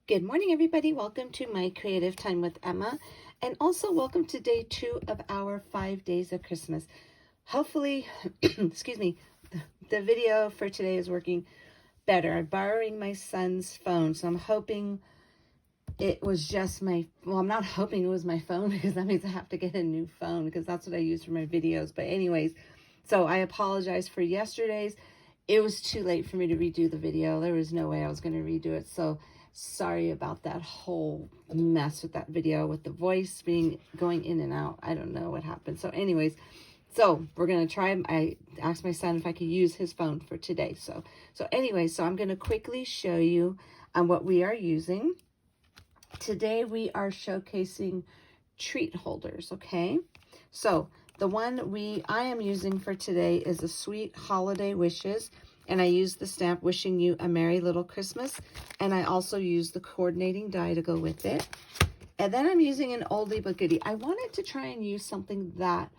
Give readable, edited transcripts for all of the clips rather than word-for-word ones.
Good morning, everybody. Welcome to my creative time with Emma, and also welcome to day 2 of our 5 days of Christmas. Hopefully, excuse me, the video for today is working better. I'm borrowing my son's phone, so I'm hoping it was just I'm not hoping it was my phone because that means I have to get a new phone because that's what I use for my videos. But anyways, so I apologize for yesterday's. It was too late for me to redo the video. There was no way I was going to redo it. So sorry about that whole mess with that video, with the voice going in and out. I don't know what happened. So anyways, so we're going to try. I asked my son if I could use his phone for today. So anyway, so I'm going to quickly show you what we are using. Today we are showcasing treat holders, okay? So the one I am using for today is a Sweet Holiday Wishes, and I use the stamp Wishing You a Merry Little Christmas, and I also use the coordinating die to go with it. And then I'm using an oldie but goodie. I wanted to try and use something that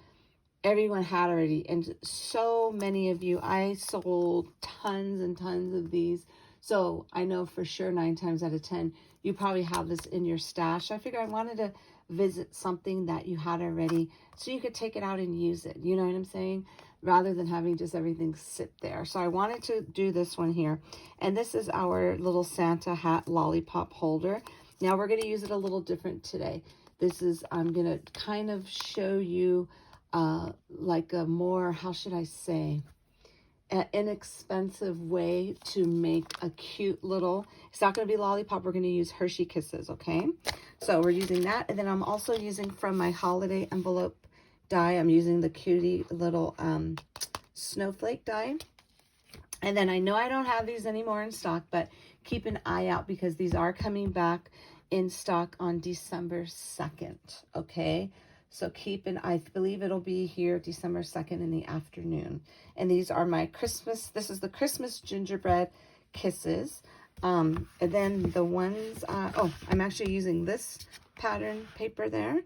everyone had already, and so many of you, I sold tons and tons of these, so I know for sure 9 times out of 10 you probably have this in your stash. I figured I wanted to visit something that you had already so you could take it out and use it, you know what I'm saying, rather than having just everything sit there. So I wanted to do this one here, and this is our little Santa hat lollipop holder. Now we're going to use it a little different today. This is, I'm going to kind of show you like a more, how should I say, an inexpensive way to make a cute little, it's not going to be lollipop, we're going to use Hershey Kisses, okay? So we're using that, and then I'm also using from my holiday envelope die, I'm using the cutie little snowflake die. And then I know I don't have these anymore in stock, but keep an eye out because these are coming back in stock on December 2nd, okay? So I believe it'll be here December 2nd in the afternoon. And these are my Christmas, this is the Christmas gingerbread kisses. And then the ones, I'm actually using this pattern paper there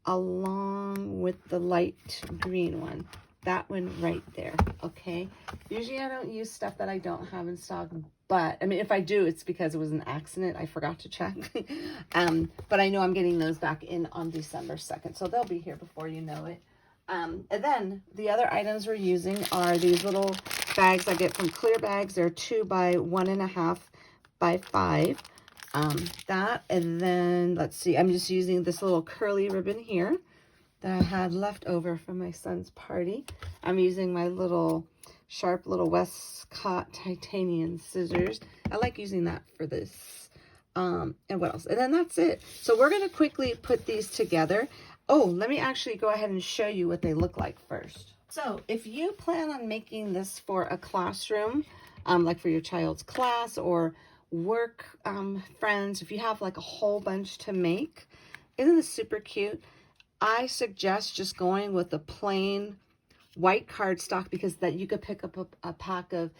along with the light green one. That one right there, okay? Usually I don't use stuff that I don't have in stock, but, I mean, if I do, it's because it was an accident. I forgot to check. But I know I'm getting those back in on December 2nd, so they'll be here before you know it. And then the other items we're using are these little bags I get from Clear Bags. They're 2 by 1.5 by 5. That, and then, let's see, I'm just using this little curly ribbon here that I had left over from my son's party. I'm using my little sharp little Westcott titanium scissors. I like using that for this. And what else? And then that's it. So we're going to quickly put these together. Oh, let me actually go ahead and show you what they look like first. So if you plan on making this for a classroom, like for your child's class or work friends, if you have like a whole bunch to make, isn't this super cute? I suggest just going with a plain white cardstock because that you could pick up a pack of,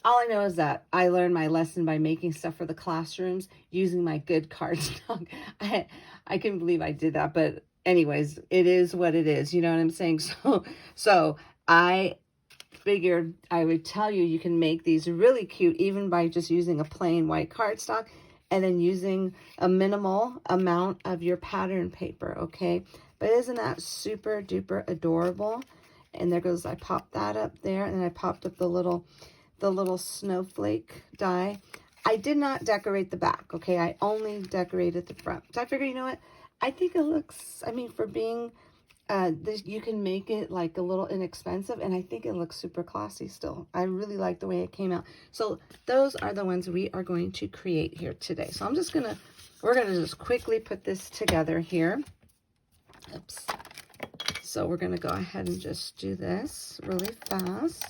all I know is that I learned my lesson by making stuff for the classrooms using my good cardstock. I couldn't believe I did that, but anyways, it is what it is, you know what I'm saying? So I figured I would tell you, you can make these really cute even by just using a plain white cardstock and then using a minimal amount of your pattern paper, okay? But isn't that super duper adorable? And there goes, I popped that up there, and I popped up the little snowflake die. I did not decorate the back, okay? I only decorated the front. So I figured, you know what? I think it looks, I mean, for being, you can make it like a little inexpensive, and I think it looks super classy still. I really like the way it came out. So those are the ones we are going to create here today. So we're gonna just quickly put this together here. Oops. So we're going to go ahead and just do this really fast.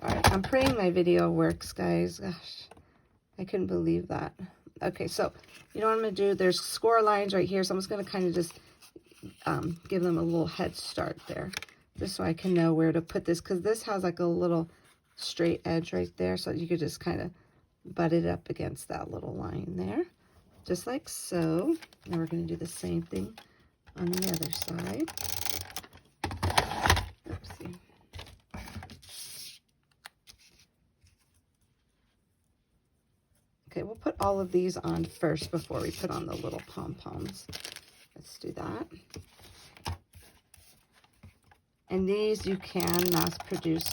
All right, I'm praying my video works, guys. Gosh, I couldn't believe that. Okay, so you know what I'm going to do? There's score lines right here, so I'm just going to kind of just give them a little head start there, just so I can know where to put this, because this has like a little straight edge right there, so you could just kind of butt it up against that little line there, just like so. Now we're going to do the same thing on the other side. Oopsie. Okay, we'll put all of these on first before we put on the little pom-poms. Let's do that. And these you can mass produce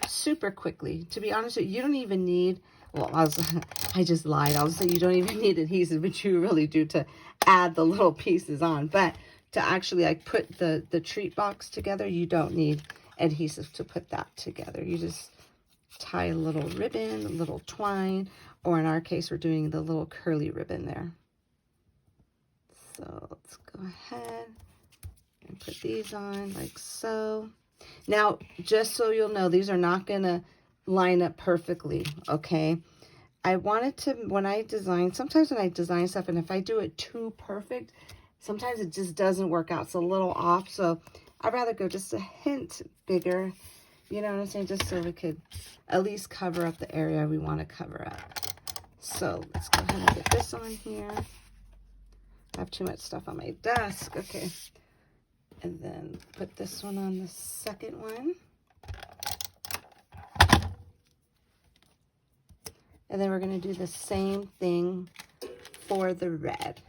super quickly. To be honest with you, you don't even need, well, I just lied. I was saying you don't even need adhesive, but you really do to add the little pieces on. But to actually like put the treat box together, you don't need adhesive to put that together. You just tie a little ribbon, a little twine, or in our case, we're doing the little curly ribbon there. So let's go ahead and put these on like so. Now, just so you'll know, these are not going to line up perfectly, okay? I wanted to, when I design, sometimes when I design stuff, and if I do it too perfect, sometimes it just doesn't work out. It's a little off, so I'd rather go just a hint bigger, you know what I'm saying? Just so we could at least cover up the area we want to cover up. So let's go ahead and put this on here. I have too much stuff on my desk. Okay. And then put this one on the second one. And then we're going to do the same thing for the red.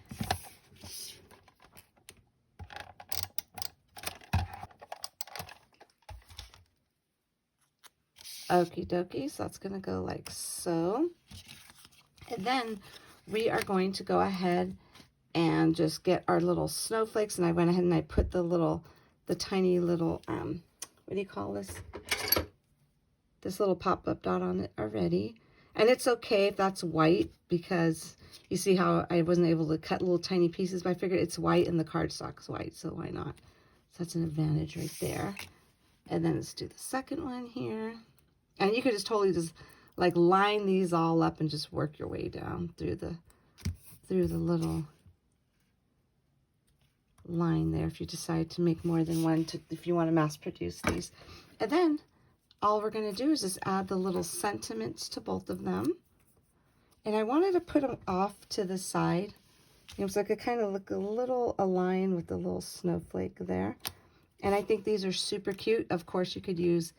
Okie dokie, so that's going to go like so. And then we are going to go ahead and just get our little snowflakes. And I went ahead and I put the tiny little, what do you call this? This little pop-up dot on it already. And it's okay if that's white, because you see how I wasn't able to cut little tiny pieces, but I figured it's white and the cardstock's white, so why not? So that's an advantage right there. And then let's do the second one here. And you could just totally just like line these all up and just work your way down through the little line there if you decide to make more than one, if you want to mass produce these. And then all we're going to do is just add the little sentiments to both of them. And I wanted to put them off to the side. It was like it kind of look a little aligned with the little snowflake there. And I think these are super cute. Of course, you could use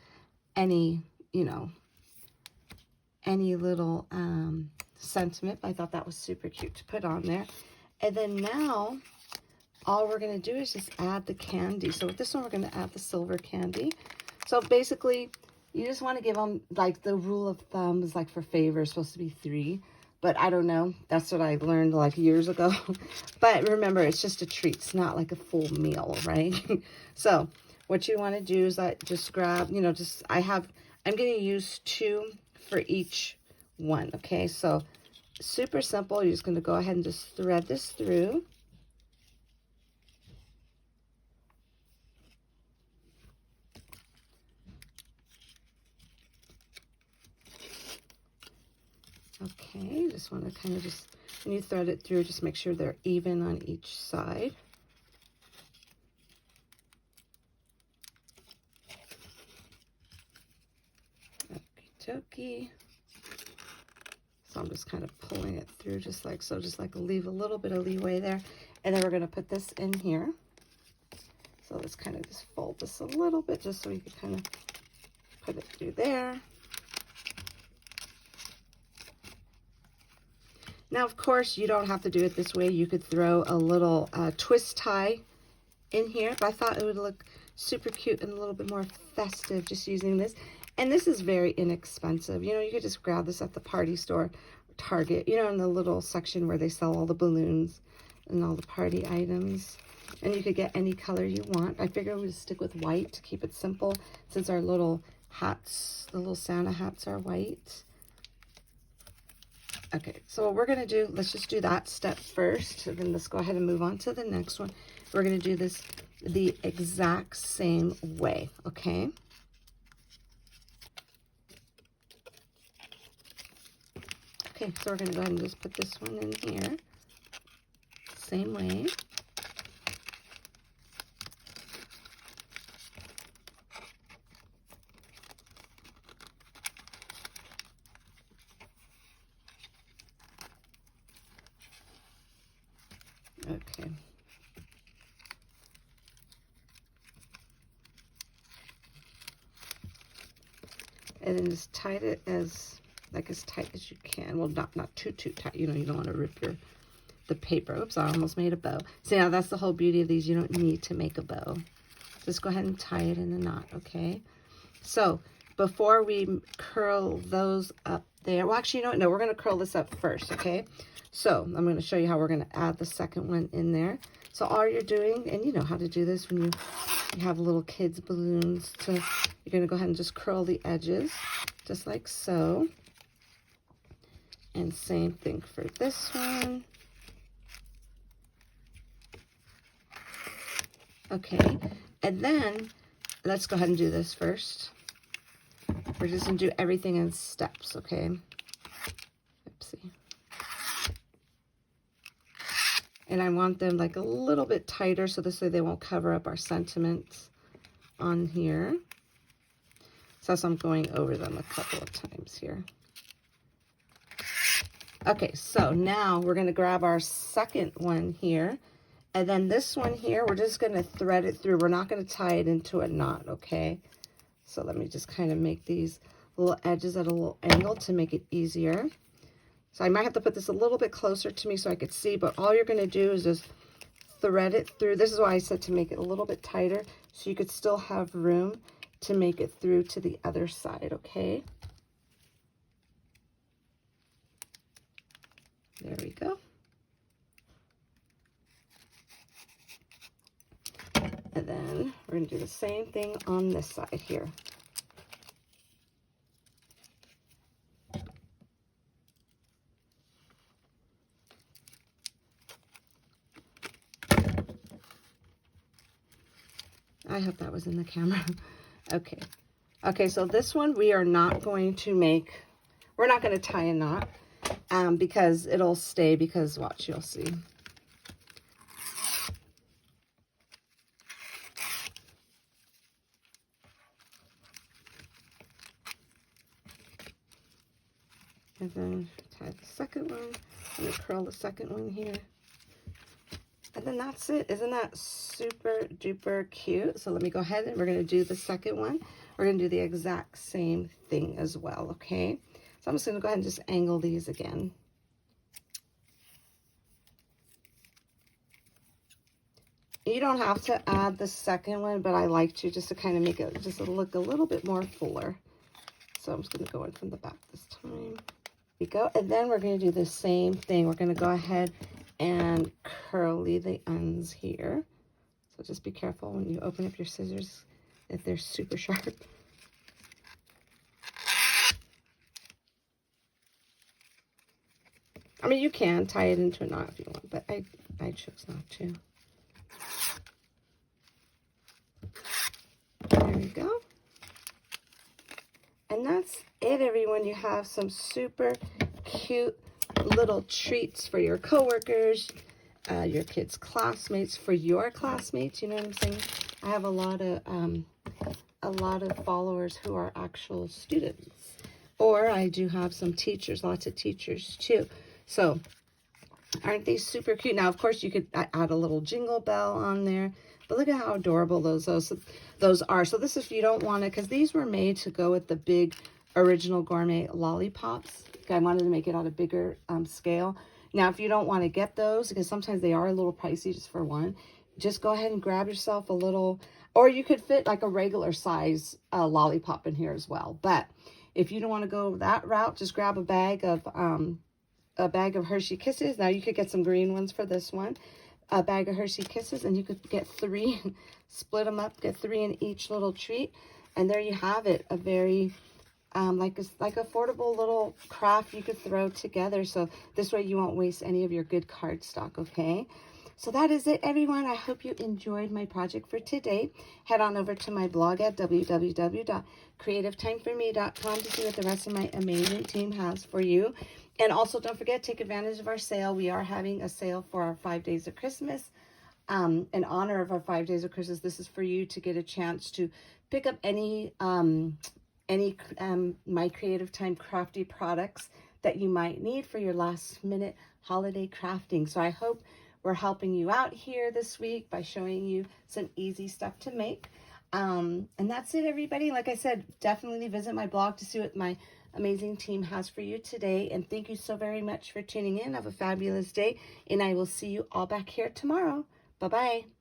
any, you know, any little sentiment. I thought that was super cute to put on there. And then now, all we're going to do is just add the candy. So with this one, we're going to add the silver candy. So basically, you just want to give them, like, the rule of thumb is, like, for favor, is supposed to be 3. But I don't know. That's what I learned, like, years ago. But remember, it's just a treat. It's not like a full meal, right? So what you want to do is just grab, you know, I'm going to use 2 for each one, okay? So super simple. You're just going to go ahead and just thread this through. Okay, just want to kind of just, when you thread it through, just make sure they're even on each side. Okie dokie. So I'm just kind of pulling it through just like so, just like leave a little bit of leeway there. And then we're going to put this in here. So let's kind of just fold this a little bit just so we can kind of put it through there. Now, of course, you don't have to do it this way. You could throw a little twist tie in here, but I thought it would look super cute and a little bit more festive just using this. And this is very inexpensive. You know, you could just grab this at the party store, Target, you know, in the little section where they sell all the balloons and all the party items. And you could get any color you want. I figured we'd stick with white to keep it simple, since our little hats, the little Santa hats, are white. Okay, so what we're going to do, let's just do that step first, and then let's go ahead and move on to the next one. We're going to do this the exact same way, okay? Okay, so we're going to go ahead and just put this one in here, same way. Okay. And then just tied it as like as tight as you can. Well, not too tight. You know, you don't want to rip the paper. Oops, I almost made a bow. So now that's the whole beauty of these. You don't need to make a bow. Just go ahead and tie it in a knot, okay? So before we curl those up there, well, actually, you know what? No, we're going to curl this up first, okay? So I'm going to show you how we're going to add the second one in there. So all you're doing, and you know how to do this when you have little kids' balloons, so you're going to go ahead and just curl the edges, just like so. And same thing for this one. Okay, and then let's go ahead and do this first. We're just going to do everything in steps, okay? Oopsie. And I want them like a little bit tighter so this way they won't cover up our sentiments on here. So I'm going over them a couple of times here. Okay, so now we're going to grab our second one here. And then this one here, we're just going to thread it through. We're not going to tie it into a knot, okay? So let me just kind of make these little edges at a little angle to make it easier. So I might have to put this a little bit closer to me so I could see, but all you're going to do is just thread it through. This is why I said to make it a little bit tighter so you could still have room to make it through to the other side, okay? There we go. And then we're going to do the same thing on this side here. I hope that was in the camera. Okay. Okay, so this one we are not going to make, we're not going to tie a knot because it'll stay, because watch, you'll see. And then tie the second one, and curl the second one here. And then that's it. Isn't that super duper cute? So let me go ahead and we're going to do the second one. We're going to do the exact same thing as well, okay? So I'm just going to go ahead and just angle these again. You don't have to add the second one, but I like to just to kind of make it just look a little bit more fuller. So I'm just going to go in from the back this time. There we go. And then we're going to do the same thing. We're going to go ahead and curly the ends here. So just be careful when you open up your scissors if they're super sharp. I mean, you can tie it into a knot if you want, but I chose not to. There we go. And that's it, everyone. You have some super cute little treats for your coworkers, your kids' classmates, for your classmates. You know what I'm saying? I have a lot of followers who are actual students, or I do have some teachers, lots of teachers too. So aren't they super cute? Now, of course, you could add a little jingle bell on there, but look at how adorable those are. So this is if you don't want to, because these were made to go with the big original gourmet lollipops. I wanted to make it on a bigger scale. Now, if you don't want to get those, because sometimes they are a little pricey just for one, just go ahead and grab yourself a little, or you could fit like a regular size lollipop in here as well. But if you don't want to go that route, just grab a bag of Hershey Kisses. Now, you could get some green ones for this one. A bag of Hershey Kisses, and you could get 3, split them up, get 3 in each little treat. And there you have it, a very like affordable little craft you could throw together. So this way you won't waste any of your good cardstock, okay? So that is it, everyone. I hope you enjoyed my project for today. Head on over to my blog at www.creativeTimeForMe.com to see what the rest of my amazing team has for you. And also, don't forget, take advantage of our sale. We are having a sale for our 5 days of Christmas. In honor of our 5 days of Christmas, this is for you to get a chance to pick up any My Creative Time crafty products that you might need for your last minute holiday crafting. So I hope we're helping you out here this week by showing you some easy stuff to make. And that's it, everybody. Like I said, definitely visit my blog to see what my amazing team has for you today. And thank you so very much for tuning in. Have a fabulous day, and I will see you all back here tomorrow. Bye-bye.